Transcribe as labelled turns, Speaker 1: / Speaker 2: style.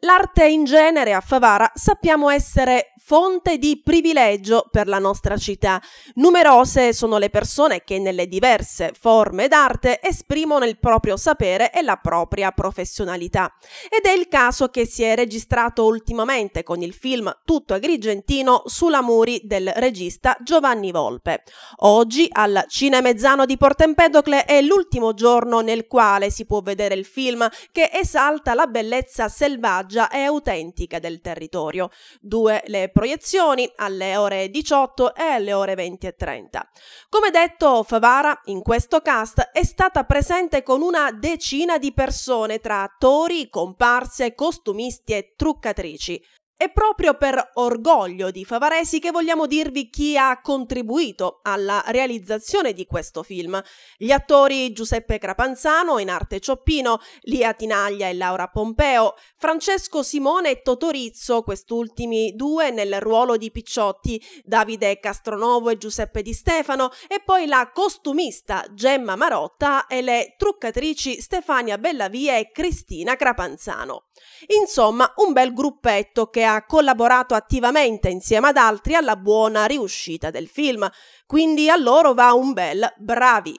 Speaker 1: L'arte in genere a Favara sappiamo essere fonte di privilegio per la nostra città. Numerose sono le persone che nelle diverse forme d'arte esprimono il proprio sapere e la propria professionalità. Ed è il caso che si è registrato ultimamente con il film Tutto Agrigentino sulla Muri del regista Giovanni Volpe. Oggi al Cinemezzano di Porto Empedocle è l'ultimo giorno nel quale si può vedere il film che esalta la bellezza selvaggia e autentica del territorio. 2 le proiezioni alle ore 18 e alle ore 20:30. Come detto, Favara in questo cast è stata presente con una decina di persone tra attori, comparse, costumisti e truccatrici. È proprio per orgoglio di favaresi che vogliamo dirvi chi ha contribuito alla realizzazione di questo film. Gli attori Giuseppe Crapanzano in arte Cioppino, Lia Tinaglia e Laura Pompeo, Francesco Simone e Totorizzo, quest'ultimi 2 nel ruolo di Picciotti, Davide Castronovo e Giuseppe Di Stefano, e poi la costumista Gemma Marotta e le truccatrici Stefania Bellavia e Cristina Crapanzano. Insomma, un bel gruppetto che ha collaborato attivamente insieme ad altri alla buona riuscita del film, quindi a loro va un bel bravi.